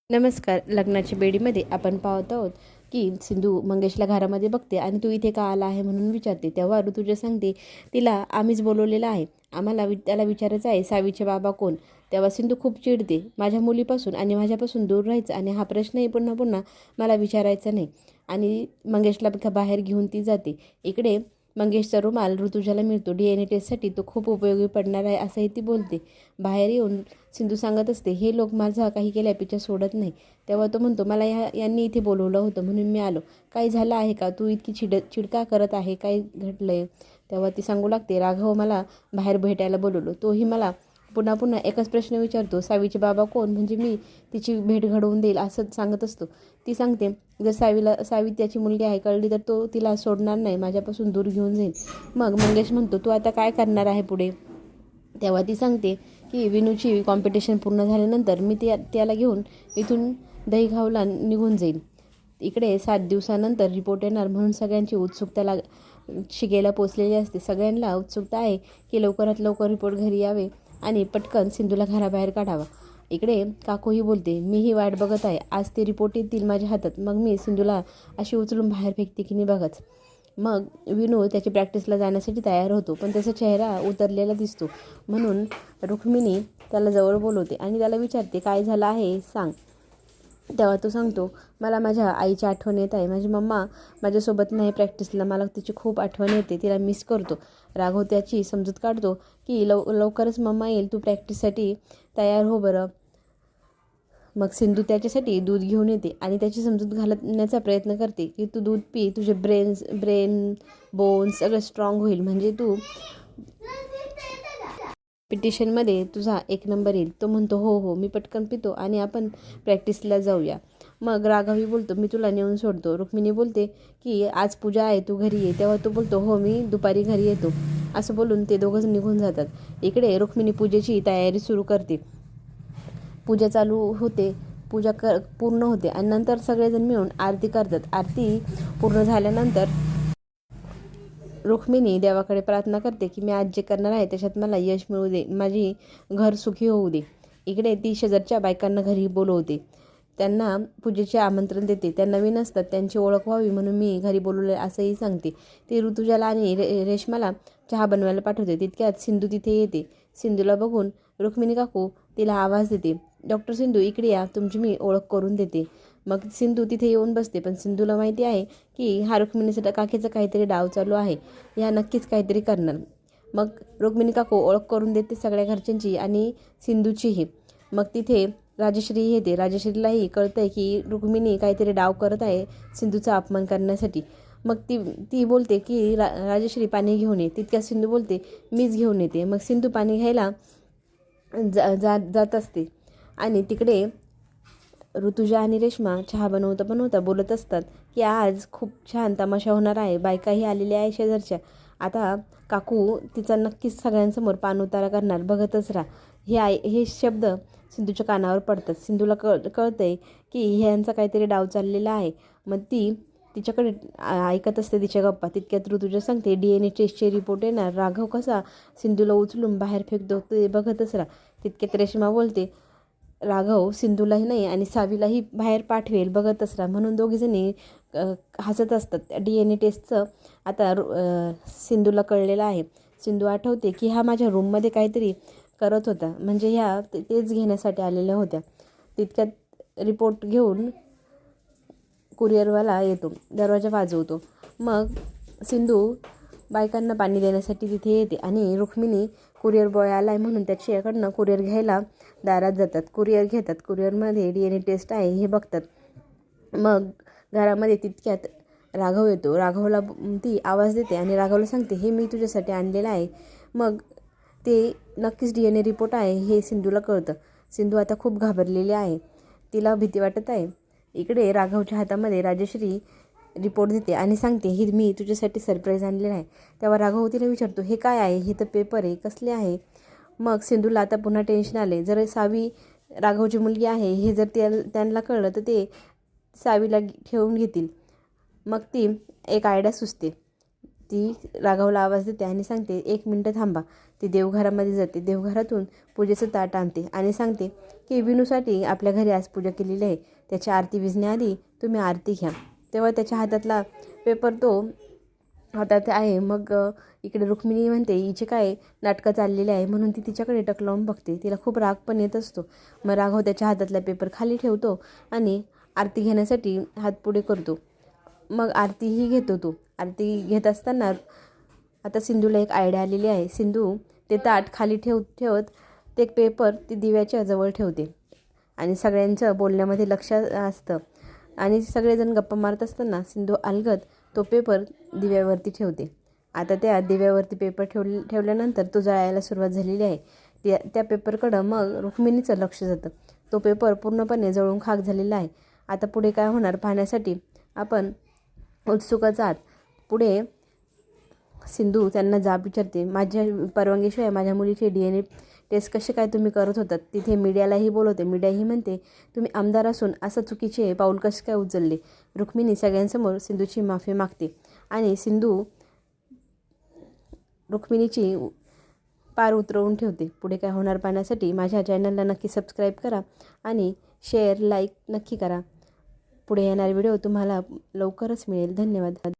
नमस्कार. लग्नाच्या बेडीमध्ये आपण पाहत आहोत की सिंधू मंगेशला घरामध्ये बघते आणि तू इथे का आला आहे म्हणून विचारते. तेव्हा ऋतुजा सांगते तिला आम्हीच बोलवलेलं आहे, आम्हाला त्याला विचारायचं आहे सावीचे बाबा कोण. तेव्हा सिंधू खूप चिडते, माझ्या मुलीपासून आणि माझ्यापासून दूर राहायचं आणि हा प्रश्नही पुन्हा पुन्हा मला विचारायचा नाही. आणि मंगेशला बाहेर घेऊन ती जाते. इकडे मंगेशचा रुमाल ऋतुजाला मिळतो. DNA टेस्टसाठी तो खूप उपयोगी पडणार आहे असंही ती बोलते. बाहेर येऊन सिंधू सांगत असते, हे लोक माझा काही केल्या पिछा सोडत नाही. तेव्हा तो म्हणतो, मला यांनी इथे बोलवलं होतं म्हणून मी आलो. काही झालं आहे का? तू इतकी चिडका करत आहे, काय घडलं आहे? तेव्हा ती सांगू लागते, राघव मला बाहेर भेटायला बोलवलं. तोही मला पुन्हा पुन्हा एकच प्रश्न विचारतो, सावीचे बाबा कोण? म्हणजे मी तिची भेट घडवून देईल असं सांगत असतो. ती सांगते, जर सावी त्याची मुलगी आहे कळली तर तो तिला सोडणार नाही, माझ्यापासून दूर घेऊन जाईल. मग मंगेश म्हणतो, तू आता काय करणार आहे पुढे? तेव्हा ती सांगते की विनूची कॉम्पिटिशन पूर्ण झाल्यानंतर मी त्याला घेऊन इथून दहीगावला निघून जाईल. इकडे 7 दिवसानंतर रिपोर्ट येणार म्हणून सगळ्यांची उत्सुकता शिगेला पोचलेली असते. सगळ्यांना उत्सुकता आहे की लवकरात लवकर रिपोर्ट घरी यावे आणि पटकन सिंधूला घराबाहेर काढावा. इकडे काकूही बोलते, मीही वाट बघत आहे, आज ते रिपोर्ट येतील माझ्या हातात, मग मी सिंधूला अशी उचलून बाहेर फेकते की नाही बघच. मग विनू त्याची प्रॅक्टिसला जाण्यासाठी तयार होतो, पण त्याचा चेहरा उतरलेला दिसतो. म्हणून रुक्मिणी त्याला जवळ बोलवते आणि त्याला विचारते, काय झालं आहे सांग. तेव्हा तो सांगतो, मला माझ्या आईची आठवण येत आहे, माझी मम्मा माझ्यासोबत नाही प्रॅक्टिसला, मला तिची खूप आठवण येते, तिला मिस करतो. राघव त्याची समजूत काढतो की लवकरच मम्मा येईल, तू प्रॅक्टिससाठी तयार हो बरं. मग सिंधू त्याच्यासाठी दूध घेऊन येते आणि त्याची समजूत घालण्याचा प्रयत्न करते की तू दूध पी, तुझे ब्रेन बोन्स सगळं स्ट्रॉंग होईल, म्हणजे तू पिटिशनमध्ये तुझा 1 नंबर येईल. तो म्हणतो, हो हो मी पटकन पितो आणि आपण प्रॅक्टिसला जाऊया. मग राघवही बोलतो, मी तुला नेऊन सोडतो. रुक्मिणी बोलते की आज पूजा आहे, तू घरी ये. तेव्हा तो बोलतो, हो मी दुपारी घरी येतो. असं बोलून ते दोघंच निघून जातात. इकडे रुक्मिणी पूजेची तयारी सुरू करते. पूजा चालू होते, पूजा पूर्ण होते आणि नंतर सगळेजण मिळून आरती करतात. आरती पूर्ण झाल्यानंतर रुक्मिणी देवाकडे प्रार्थना करते की मी आज जे करणार आहे त्याच्यात मला यश मिळू दे, माझी घर सुखी होऊ दे. इकडे ती शेजारच्या बायकांना घरी बोलवते, त्यांना पूजेचे आमंत्रण देते. त्या नवीन असतात, त्यांची ओळख व्हावी म्हणून मी घरी बोलवले असंही सांगते. ती ऋतुजाला आणि रेश्माला चहा बनवायला पाठवते. तितक्यात सिंधू तिथे येते. सिंधूला बघून रुक्मिणी काकू तिला आवाज देते, डॉक्टर सिंधू इकडे या, तुमची मी ओळख करून देते. मग सिंधू तिथे येऊन बसते, पण सिंधूला माहिती आहे की हा रुक्मिणीचा काकीचा काहीतरी डाव चालू आहे, ह्या नक्कीच काहीतरी करणार. मग रुक्मिणी काकू ओळख करून देते सगळ्या घरच्यांची आणि सिंधूचीही. मग तिथे राजश्री येते. राजश्रीलाही कळतं आहे की रुक्मिणी काहीतरी डाव करत आहे सिंधूचा अपमान करण्यासाठी. मग ती बोलते की राजश्री पाणी घेऊन ये. तितक्यात सिंधू बोलते, मीच घेऊन येते. मग सिंधू पाणी घ्यायला जात असते आणि तिकडे ऋतुजा आणि रेश्मा चहा बनवता बोलत असतात की आज खूप छान तमाशा होणार आहे, बायकाही आलेल्या आहे शेजारच्या. आता काकू तिचा नक्कीच सगळ्यांसमोर पाणउतारा करणार, बघतच राहा. हे शब्द सिंधूच्या कानावर पडतात. सिंधूला कळतंय की ह्यांचा काहीतरी डाव चाललेला आहे. मग ती तिच्याकडे ऐकत असते तिच्या गप्पा. तितक्यात ऋतुजा सांगते, DNA टेस्टचे रिपोर्ट येणार, राघव कसा सिंधूला उचलून बाहेर फेकतो ते बघतच राहा. तितक्यात रेश्मा बोलते, राघव सिंधूलाही नाही आणि सावीलाही बाहेर पाठवेल, बघतच राहा. म्हणून दोघीजणी हसत असतात. DNA टेस्टचं आता सिंधूला कळलेलं आहे. सिंधू आठवते की हा माझ्या रूममध्ये काहीतरी करत होता, म्हणजे ह्या तेच घेण्यासाठी आलेल्या होत्या. तितक्यात रिपोर्ट घेऊन कुरिअरवाला येतो, दरवाजा वाजवतो. मग सिंधू बायकांना पाणी देण्यासाठी तिथे येते आणि रुक्मिणी कुरिअर बॉय आला आहे म्हणून त्याच्याकडनं कुरिअर घ्यायला दारात जातात. कुरिअर घेतात. कुरिअरमध्ये DNA टेस्ट आहे हे बघतात. मग घरामध्ये तितक्यात राघव येतो. राघवला ती आवाज देते आणि राघवला सांगते, हे मी तुझ्यासाठी आणलेलं आहे. मग ते नक्कीच DNA रिपोर्ट आहे हे सिंधूला कळतं. सिंधू आता खूप घाबरलेली आहे, तिला भीती वाटत आहे. इकडे राघवच्या हातामध्ये राजश्री रिपोर्ट देते आणि सांगते, ही मी तुझ्यासाठी सरप्राईज आणलेलं आहे. तेव्हा राघव तिला विचारतो, हे काय आहे? हे तर पेपर आहे, कसले आहे? मग सिंधूला आता पुन्हा टेन्शन आले. जर सावी राघवची मुलगी आहे हे जर त्यांना कळलं तर ते सावीला ठेवून घेतील. मग ती एक आयडिया सुचते. ती राघवला आवाज देते आणि सांगते, 1 मिनटं थांबा. ती देवघरामध्ये जाते. देवघरातून पूजेचं ताट आणते आणि सांगते, की विनूसाठी आपल्या घरी आज पूजा केलेली आहे, त्याची आरती विझण्याआधी तुम्ही आरती घ्या. तेव्हा त्याच्या हातातला पेपर तो हातात आहे. मग इकडे रुक्मिणी म्हणते हिचे काय नाटकं चाललेले आहे म्हणून ती तिच्याकडे टक लावून बघते. तिला खूप राग पण येत असतो. मग राघव त्याच्या हातातला पेपर खाली ठेवतो आणि आरती घेण्यासाठी हात पुढे करतो. मग आरतीही घेतो तो. आरती घेत असताना आता सिंधूला एक आयडिया आलेली आहे. सिंधू ते ताट खाली ठेवत ते पेपर ती दिव्याच्या जवळ ठेवते आणि सगळ्यांचं बोलण्यामध्ये लक्ष असतं आणि सगळेजण गप्पा मारत असताना सिंधू अलगद तो पेपर दिव्यावरती ठेवते. आता त्या दिव्यावरती पेपर ठेवल्यानंतर तो जळायला सुरुवात झालेली आहे. त्या पेपरकडं मग रुक्मिणीचं लक्ष जातं. तो पेपर पूर्णपणे जळून खाक झालेला आहे. आता पुढे काय होणार पाहण्यासाठी आपण उत्सुकच आहात. पुढे सिंधू त्यांना जाब विचारते, माझ्या परवानगीशिवाय माझ्या मुलीचे DNA टेस्ट कसे काय तुम्ही करत होतात. तिथे मीडियालाही बोलवते. मीडियाही म्हणते तुम्ही आमदार असून असं चुकीचे पाऊल कसे काय उचलले. रुक्मिणी सगळ्यांसमोर सिंधूची माफी मागते आणि सिंधू रुक्मिणीची पार उतरवून ठेवते. पुढे काय होणार पाहण्यासाठी माझ्या चॅनलला नक्की सबस्क्राईब करा आणि शेअर लाईक नक्की करा. पुढे येणारे व्हिडिओ तुम्हाला लवकरच मिळेल. धन्यवाद.